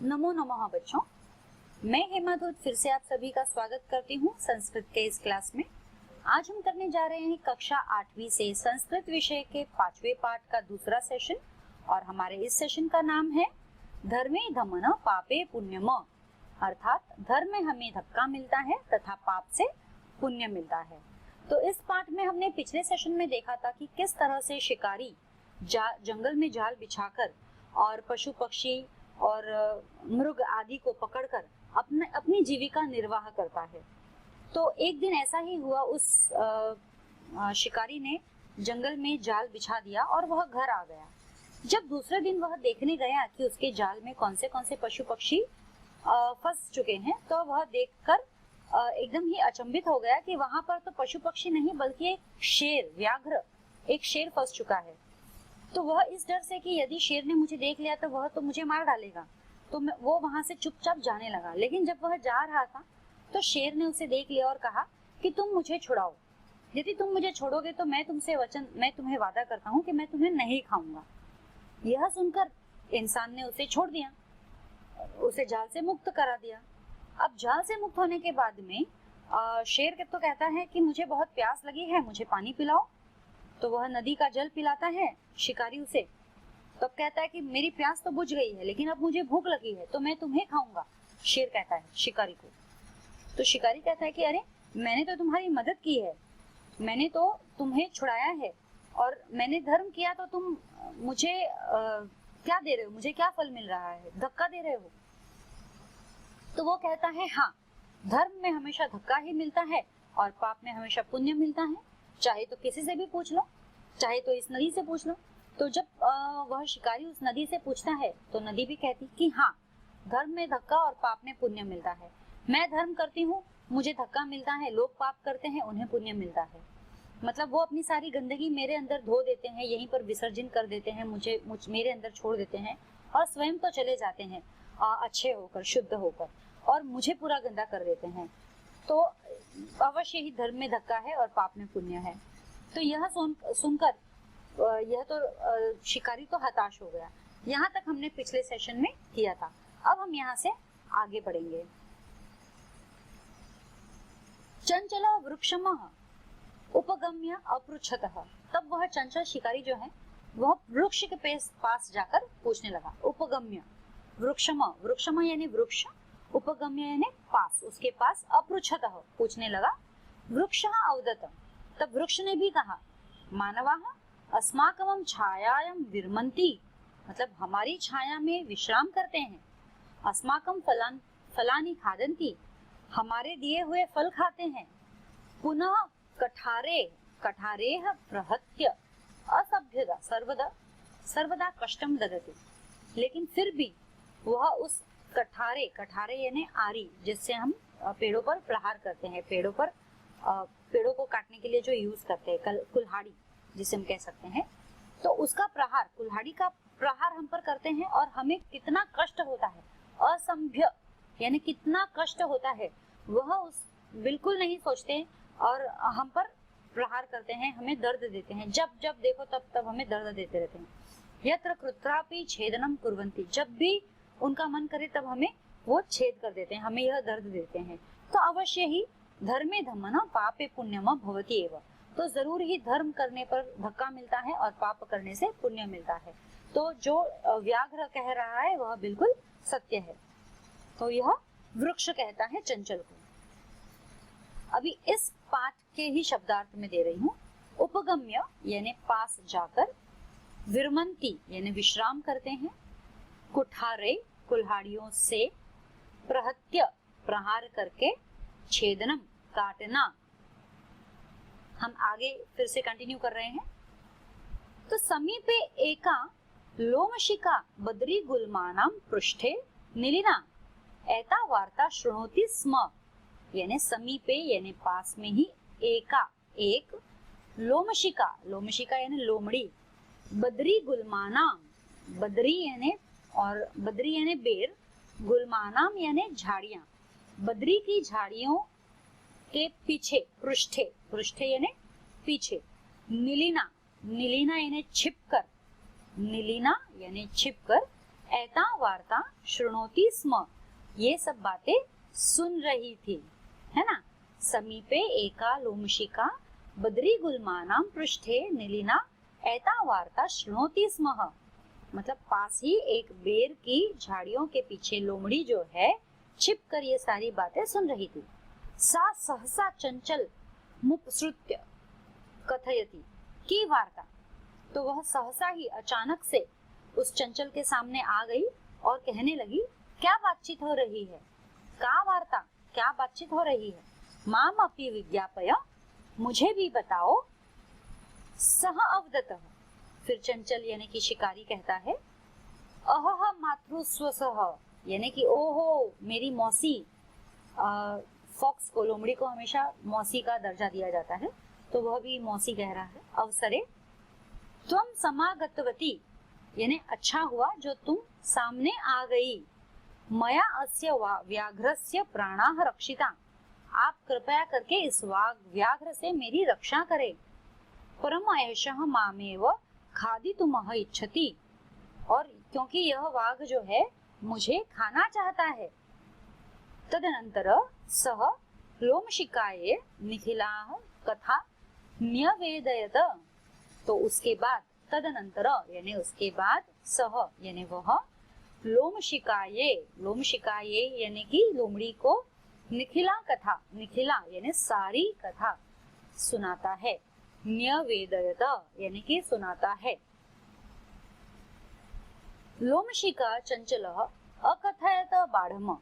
नमो नमः बच्चों, मैं हेमा दूत फिर से आप सभी का स्वागत करती हूँ संस्कृत के इस क्लास में। आज हम करने जा रहे हैं कक्षा 8वीं से संस्कृत विषय के 5वें पाठ का दूसरा सेशन और हमारे इस सेशन का नाम है धर्मे धमन पापे पुण्यम, अर्थात धर्म में हमें धक्का मिलता है तथा पाप से पुण्य मिलता है। तो इस पाठ में हमने पिछले सेशन में देखा था कि किस तरह से शिकारी जंगल में जाल बिछाकर और पशु पक्षी और मृग आदि को पकड़कर अपनी जीविका निर्वाह करता है। तो एक दिन ऐसा ही हुआ, उस शिकारी ने जंगल में जाल बिछा दिया और वह घर आ गया। जब दूसरे दिन वह देखने गया कि उसके जाल में कौन से पशु पक्षी फंस चुके हैं, तो वह देखकर एकदम ही अचंभित हो गया कि वहां पर तो पशु पक्षी नहीं बल्कि एक शेर फंस चुका है। तो वह इस डर से कि यदि शेर ने मुझे देख लिया तो वह तो मुझे मार डालेगा, तो वो वहां से चुपचाप जाने लगा। लेकिन जब वह जा रहा था तो शेर ने उसे देख लिया और कहा कि तुम मुझे छुड़ाओ, यदि तुम मुझे छोड़ोगे तो मैं तुम्हें वादा करता हूँ कि मैं तुम्हें नहीं खाऊंगा। यह सुनकर इंसान ने उसे छोड़ दिया, उसे जाल से मुक्त करा दिया। अब जाल से मुक्त होने के बाद में शेर तो कहता है कि मुझे बहुत प्यास लगी है, मुझे पानी पिलाओ। तो वह नदी का जल पिलाता है शिकारी उसे। तब कहता है कि मेरी प्यास तो बुझ गई है, लेकिन अब मुझे भूख लगी है तो मैं तुम्हें खाऊंगा, शेर कहता है शिकारी को। तो शिकारी कहता है कि अरे, मैंने तो तुम्हारी मदद की है, मैंने तो तुम्हें छुड़ाया है और मैंने धर्म किया, तो तुम मुझे क्या दे रहे हो, मुझे क्या फल मिल रहा है, धक्का दे रहे हो। तो वो कहता है हाँ, धर्म में हमेशा धक्का ही मिलता है और पाप में हमेशा पुण्य मिलता है। चाहे तो किसी से भी पूछ लो, चाहे तो इस नदी से पूछ लो। तो जब वह शिकारी उस नदी से पूछता है तो नदी भी कहती कि हाँ, धर्म में धक्का और पाप में पुण्य मिलता है। मैं धर्म करती हूँ, मुझे धक्का मिलता है, लोग पाप करते हैं, उन्हें पुण्य मिलता है। मतलब वो अपनी सारी गंदगी मेरे अंदर धो देते हैं, यहीं पर विसर्जन कर देते हैं, मेरे अंदर छोड़ देते हैं और स्वयं तो चले जाते हैं अच्छे होकर, शुद्ध होकर, और मुझे पूरा गंदा कर देते हैं। तो अवश्य ही धर्म में धक्का है और पाप में पुण्य है। तो यह सुनकर यह तो शिकारी तो हताश हो गया। यहाँ तक हमने पिछले सेशन में किया था। अब हम यहाँ से आगे बढ़ेंगे। चंचल वृक्षमः उपगम्य अपृच्छतः। तब वह चंचल शिकारी जो है वह वृक्ष के पास जाकर पूछने लगा। उपगम्य, वृक्षम यानी वृक्ष, उपगम्य यानी पास, उसके पास, अपृच्छतः पूछने लगा। वृक्षः अवदत्, तब वृक्ष ने भी कहा, मानवाः अस्माकं छायायां विरमन्ति, मतलब हमारी छाया में विश्राम करते हैं। अस्माकं फलानि खादन्ति, हमारे दिए हुए फल खाते हैं। पुनः कठारेह प्रहत्य असभ्यता सर्वदा कष्टम ददति, लेकिन फिर भी वह उस कठारे यानी आरी, जिससे हम पेड़ों पर प्रहार करते हैं, पेड़ों को काटने के लिए जो यूज करते हैं, कुल्हाड़ी जिसे हम कह सकते हैं, तो उसका प्रहार, कुल्हाड़ी का प्रहार हम पर करते हैं और हमें कितना कष्ट होता है, असंभ्य यानी कितना कष्ट होता है, वह उस बिल्कुल नहीं सोचते और हम पर प्रहार करते हैं, हमें दर्द देते हैं। जब देखो तब हमें दर्द देते रहते हैं। यत्र कृत्रापि छेदनम कुर्वन्ति, जब भी उनका मन करे तब हमें वो छेद कर देते हैं, हमें यह दर्द देते हैं। तो अवश्य ही धर्मे धम्मन पापे पुण्यम भवति एव, तो जरूर ही धर्म करने पर धक्का मिलता है और पाप करने से पुण्य मिलता है। तो जो व्याघ्र कह रहा है वह बिल्कुल सत्य है। तो यह वृक्ष कहता है चंचल को। अभी इस पाठ के ही शब्दार्थ में दे रही हूँ। उपगम्य यानी पास जाकर, विरमंती यानी विश्राम करते हैं, कुठारे कुल्हाड़ियों से, प्रहत्य प्रहार करके, छेदनम काटना। हम आगे फिर से कंटिन्यू कर रहे हैं। तो समीपे एका लोमशिका बद्री गुल्मानां पृष्ठे निलिना एता वार्ता शृणोति स्म, यानी समीपे यानी पास में ही, एक लोमशिका यानी लोमड़ी, बद्री गुल्मानां, बद्री यानी बेर, गुल्मानाम यानी झाड़ियां, बद्री की झाड़ियों के पीछे, पृष्ठे यानी पीछे, निलिना यानी छिपकर, एता वार्ता शृणोति स्म, ये सब बातें सुन रही थी, है ना। समीपे एका लोमशिका बद्रीगुल्मानां पृष्ठे निलिना एता वार्ता शृणोति स्म, मतलब पास ही एक बेर की झाड़ियों के पीछे लोमड़ी जो है छिप कर ये सारी बातें सुन रही थी। सा सहसा चंचल मुपसृत्य कथयति की वार्ता, तो वह सहसा ही अचानक से उस चंचल के सामने आ गई और कहने लगी, क्या बातचीत हो रही है, का वार्ता, क्या बातचीत हो रही है। माम अपि विज्ञापय, मुझे भी बताओ। सह अवदतः, फिर चंचल यानी कि शिकारी कहता है, अहह मातृस्वसह, यानी कि ओहो मेरी मौसी। फॉक्स को, लोमड़ी को हमेशा मौसी का दर्जा दिया जाता है, तो वह भी मौसी कह रहा है। अवसरे त्वं समागतवती, यानी अच्छा हुआ जो तुम सामने आ गई। मया अस्य व्याघ्रस्य प्राणाः रक्षिता, आप कृपया करके इस व्याघ्र से मेरी रक्षा करें। परम एषः मामेव खादितुमः इच्छति, और क्योंकि यह वाघ जो है मुझे खाना चाहता है। तदनंतर सह लोमशिकाये निखिलाः कथा न्यवेदयत, तो उसके बाद तदनंतर यानी उसके बाद सह यानी वह लोमशिकाये, लोमशिकाये यानी कि लोमड़ी को निखिला कथा, निखिला यानी सारी कथा सुनाता है। न्यवेदयत यानी कि सुनाता है। लोमशिका चंचलः अकथयत बाढ़म,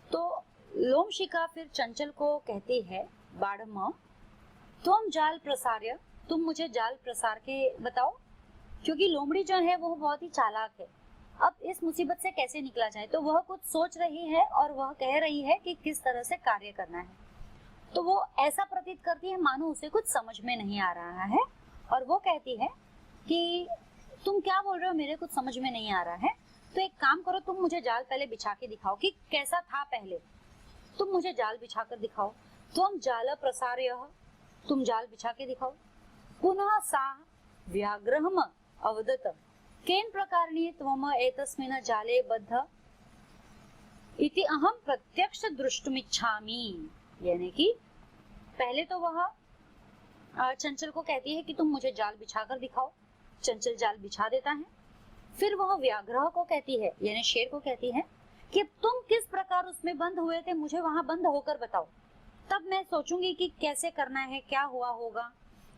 तो लोमशिका फिर चंचल को कहती है, बाढ़म तुम जाल प्रसार्य, तुम मुझे जाल प्रसार के बताओ, क्योंकि लोमड़ी जो है वो बहुत ही चालाक है। अब इस मुसीबत से कैसे निकला जाए, तो वह कुछ सोच रही है और वह कह रही है कि किस तरह से कार्य करना है। तो वो ऐसा प्रतीत करती है मानो उसे कुछ समझ में नहीं आ रहा है, और वो कहती है कि तुम क्या बोल रहे हो, मेरे कुछ समझ में नहीं आ रहा है, तो एक काम करो, तुम मुझे जाल पहले बिछा के दिखाओ कि कैसा था पहले, तुम मुझे जाल बिछा कर दिखाओ। तुम जाल प्रसार्य, तुम जाल बिछा के दिखाओ। पुनः सा व्याघ्रम अवदत, केन प्रकारेण त्वम एतस्मिन् जाले बद्ध इति अहम प्रत्यक्ष दृष्टुमिच्छामि, यानी कि पहले तो वह चंचल को कहती है कि तुम मुझे जाल बिछा कर दिखाओ। चंचल जाल बिछा देता है। फिर वह व्याघ्र को कहती है, यानी शेर को कहती है कि तुम किस प्रकार उसमें बंद हुए थे, मुझे वहां बंद होकर बताओ, तब मैं सोचूंगी कि कैसे करना है, क्या हुआ होगा,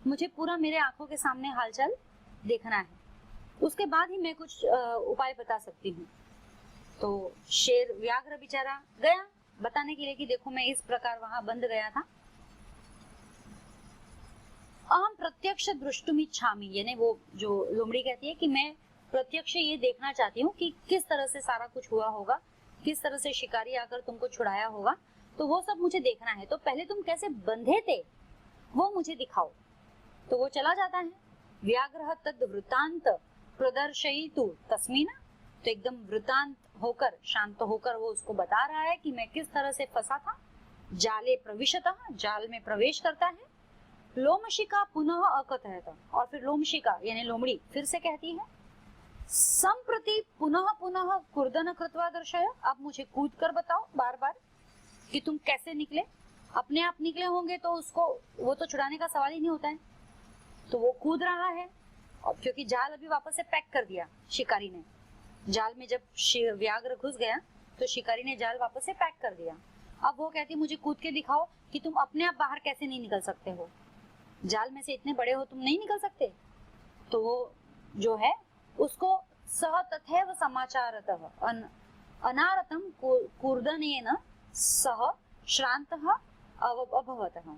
मुझे पूरा मेरे आंखों के सामने हालचाल देखना है, उसके बाद ही मैं कुछ उपाय बता सकती हूँ। तो शेर, व्याघ्र बेचारा गया बताने के लिए कि देखो मैं इस प्रकार वहां बंद गया था। अहम प्रत्यक्ष दृष्टुमिच्छामि, यानी वो जो लोमड़ी कहती है कि मैं प्रत्यक्ष ये देखना चाहती हूँ कि किस तरह से सारा कुछ हुआ होगा, किस तरह से शिकारी आकर तुमको छुड़ाया होगा, तो वो सब मुझे देखना है। तो पहले तुम कैसे बंधे थे वो मुझे दिखाओ। तो वो चला जाता है। व्याघ्र तद वृतांत प्रदर्शयितु तस्मिन्, तो एकदम वृतांत होकर, शांत होकर वो उसको बता रहा है कि मैं किस तरह से फंसा था। जाले प्रविशतः, जाल में प्रवेश करता है। लोमशिका पुनः अकथयत, और फिर लोमशिका यानी लोमड़ी फिर से कहती है, संप्रति पुनः पुनः कूर्दन कृत्वा दर्शय, अब मुझे कूद कर बताओ बार बार कि तुम कैसे निकले। अपने आप निकले होंगे तो उसको, वो तो छुड़ाने का सवाल ही नहीं होता है। तो वो कूद रहा है, और क्योंकि जाल अभी वापस से पैक कर दिया शिकारी ने, जाल में जब व्याघ्र घुस गया तो शिकारी ने जाल वापस से पैक कर दिया। अब वो कहती है मुझे कूद के दिखाओ कि तुम अपने आप बाहर कैसे नहीं निकल सकते हो, जाल में से इतने बड़े हो तुम नहीं निकल सकते। तो वो जो है उसको सह तथैव समाचारतः अनारतं कूर्दनेन सह श्रान्तः अभवतः।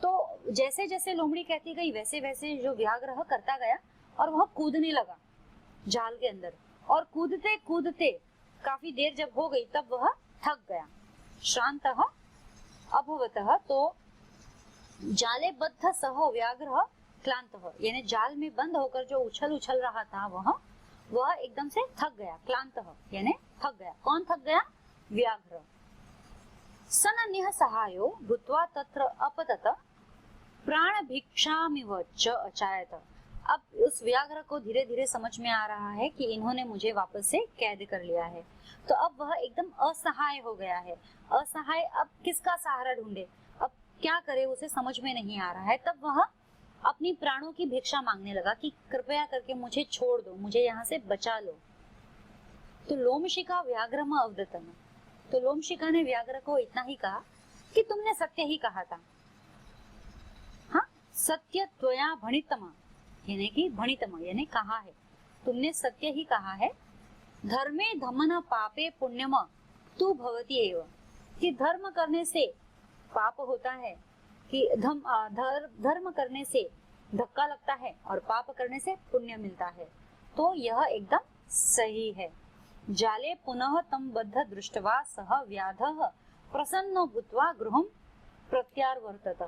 तो जैसे जैसे लोमड़ी कहती गई वैसे वैसे जो व्याघ्र करता गया, और वह कूदने लगा जाल के अंदर, और कूदते कूदते काफी देर जब हो गई तब वह थक गया। श्रान्तः अभवतः, तो जाले बद्ध सह व्याघ्र क्लांतः, यानी जाल में बंद होकर जो उछल उछल रहा था वह एकदम से थक गया। क्लांतः यानी थक गया। कौन थक गया? व्याघ्र। सनन्यः सहायो भूत्वा तत्र अपतत प्राण भिक्षामिव च अचायत। अब उस व्याघ्र को धीरे धीरे समझ में आ रहा है कि इन्होंने मुझे वापस से कैद कर लिया है। तो अब वह एकदम असहाय हो गया है। असहाय, अब किसका सहारा ढूंढे, अब क्या करे, उसे समझ में नहीं आ रहा है। तब वह अपनी प्राणों की भिक्षा मांगने लगा कि कृपया करके मुझे छोड़ दो, मुझे यहाँ से बचा लो। तो लोमशिका व्याघ्रम अवदतम, तो लोमशिका ने व्याघ्र को इतना ही कहा कि तुमने सत्य ही कहा था। हाँ, सत्य त्वया भणितम, यानी कि भणितम यानी कहा है, तुमने सत्य ही कहा है। धर्मे धमन पापे पुण्यम तू भवति एव, कि धर्म करने से पाप होता है, कि धर्म करने से धक्का लगता है और पाप करने से पुण्य मिलता है। तो यह एकदम सही है। जाले पुनः तम बद्ध दृष्टवा सह व्याधः प्रसन्नो भूत्वा गृहं प्रत्यावर्तत।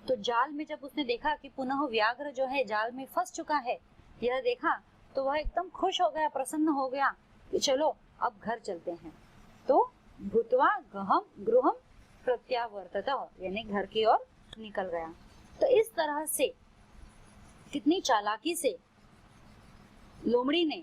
तो जाल में जब उसने देखा कि पुनः व्याघ्र जो है जाल में फंस चुका है, यह देखा तो वह एकदम खुश हो गया, प्रसन्न हो गया कि चलो अब घर चलते हैं। तो भूत्वा गृहं प्रत्यावर्तत, यानी घर की ओर निकल गया। तो इस तरह से कितनी चालाकी से लोमड़ी ने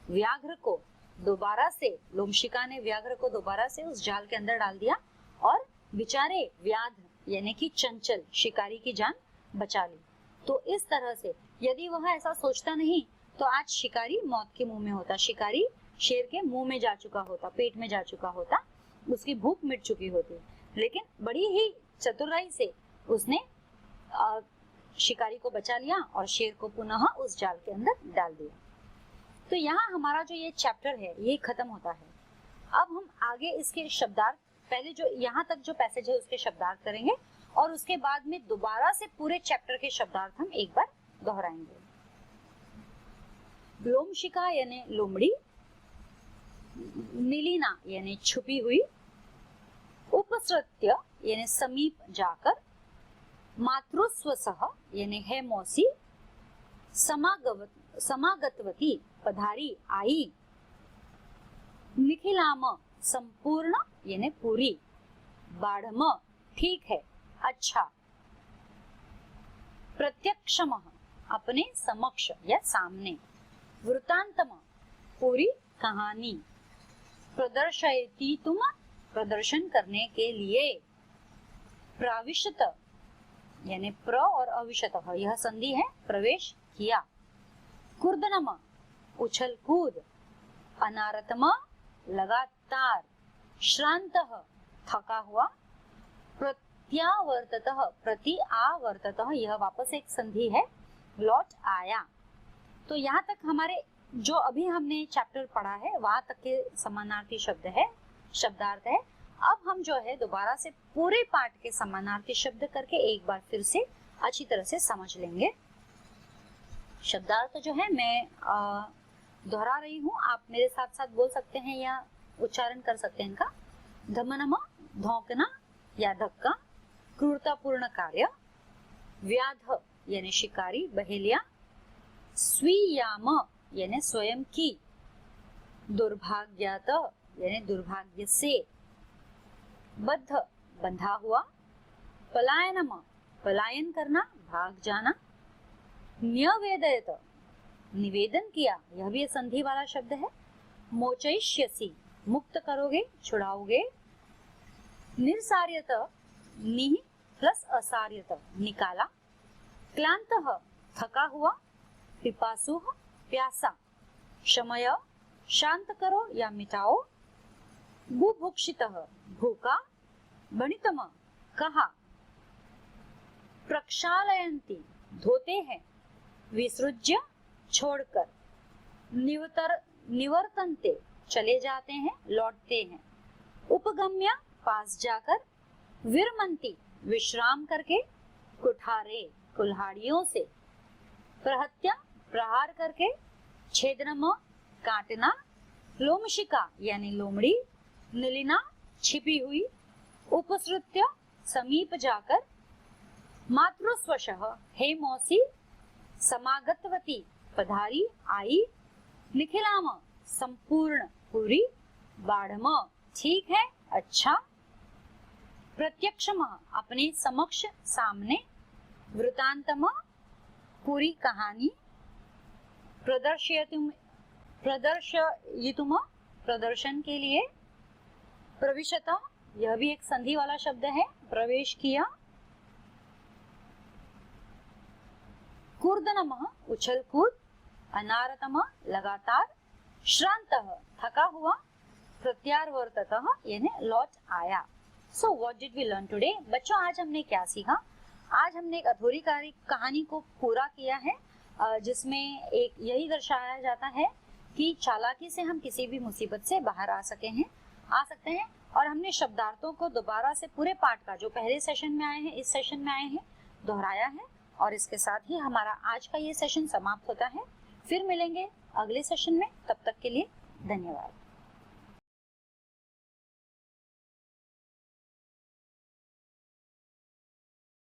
व्याघ्र को दोबारा से, लोमशिका ने व्याघ्र को दोबारा से उस जाल के अंदर डाल दिया और बेचारे व्याध यानी कि चंचल शिकारी की जान बचा ली। तो इस तरह से यदि वह ऐसा सोचता नहीं तो आज शिकारी मौत के मुंह में होता, शिकारी शेर के मुंह में जा चुका होता, पेट में जा चुका होता, उसकी भूख मिट चुकी होती। लेकिन बड़ी ही चतुराई से उसने शिकारी को बचा लिया और शेर को पुनः उस जाल के अंदर डाल दिया। तो यहाँ हमारा जो ये चैप्टर है ये खत्म होता है। अब हम आगे इसके शब्दार्थ, पहले जो यहाँ तक जो पैसेज है उसके शब्दार्थ करेंगे और उसके बाद में दोबारा से पूरे चैप्टर के शब्दार्थ हम एक बार दोहराएंगे। लोमशिका यानी लोमड़ी, निलीना यानी छुपी हुई, उपसृत्य यानी समीप जाकर, मातृस्वसह यानी है मौसी, समागतवती पधारी आई, निखिलाम संपूर्ण यानी पूरी, बाढ़म ठीक है अच्छा, प्रत्यक्षम अपने समक्ष या सामने, वृतांतम पूरी कहानी, प्रदर्शयति तुम प्रदर्शन करने के लिए, प्राविशत यानी प्र और अविशत यह संधि है, प्रवेश किया, कुर्दनम उछल कूद, अनारतम लगातार, श्रांतः थका हुआ, प्रत्यावर्ततः प्रति आवर्ततः यह वापस एक संधि है, लौट आया। तो यहाँ तक हमारे जो अभी हमने चैप्टर पढ़ा है वहां तक के समानार्थी शब्द है, शब्दार्थ है। अब हम जो है दोबारा से पूरे पाठ के समानार्थी शब्द करके एक बार फिर से अच्छी तरह से समझ लेंगे। शब्दार्थ जो है मैं दोहरा रही हूँ, आप मेरे साथ साथ बोल सकते हैं या उच्चारण कर सकते हैं इनका। धमनमा धौंकना या धक्का, क्रूरतापूर्ण कार्य, व्याध यानी शिकारी बहेलिया, स्वीयाम यानी स्वयं की, दुर्भाग्यत यानी दुर्भाग्य से, बद्ध बंधा हुआ, पलायनम पलायन करना भाग जाना, न्यवेदयत निवेदन किया यह भी संधि वाला शब्द है, मोचयिष्यसि मुक्त करोगे छुड़ाओगे, निर्सार्यत निह प्लस असार्यत निकाला, क्लांतः थका हुआ, पिपासुः प्यासा, शमय शांत करो या मिटाओ, बुभुक्षितः भूखा, भणितम कहा, प्रक्षालयन्ति धोते हैं, विसृज्य छोड़कर, निवर्तन्ते चले जाते हैं लौटते हैं, उपगम्य पास जाकर, विरमन्ति विश्राम करके, कुठारे कुल्हाड़ियों से, प्रहत्या प्रहार करके, छेदनम काटना, लोमशिका यानी लोमड़ी, निलिना छिपी हुई, उपसृत्य समीप जाकर, मातृस्वशः हे मौसी, समागतवती पधारी आई, निखिलाम संपूर्ण पूरी, बाढ़म ठीक है अच्छा, प्रत्यक्षम अपने समक्ष सामने, वृतांतम पूरी कहानी, प्रदर्शयितुम प्रदर्शयितुम प्रदर्शन के लिए, प्रविशत यह भी एक संधि वाला शब्द है, प्रवेश किया, कूर्दनमः उछल कूद, अनारतम लगातार, श्रांतः थका हुआ, प्रत्यावर्ततः यानी लौट आया। So what did we learn today? बच्चों आज हमने क्या सीखा? आज हमने एक अधूरी कहानी को पूरा किया है, जिसमें एक यही दर्शाया जाता है कि चालाकी से हम किसी भी मुसीबत से बाहर आ सकते हैं। और हमने शब्दार्थों को दोबारा से पूरे पाठ का जो पहले सेशन में आए हैं, इस सेशन में आए हैं, दोहराया है। और इसके साथ ही हमारा आज का ये सेशन समाप्त होता है। फिर मिलेंगे अगले सेशन में, तब तक के लिए धन्यवाद।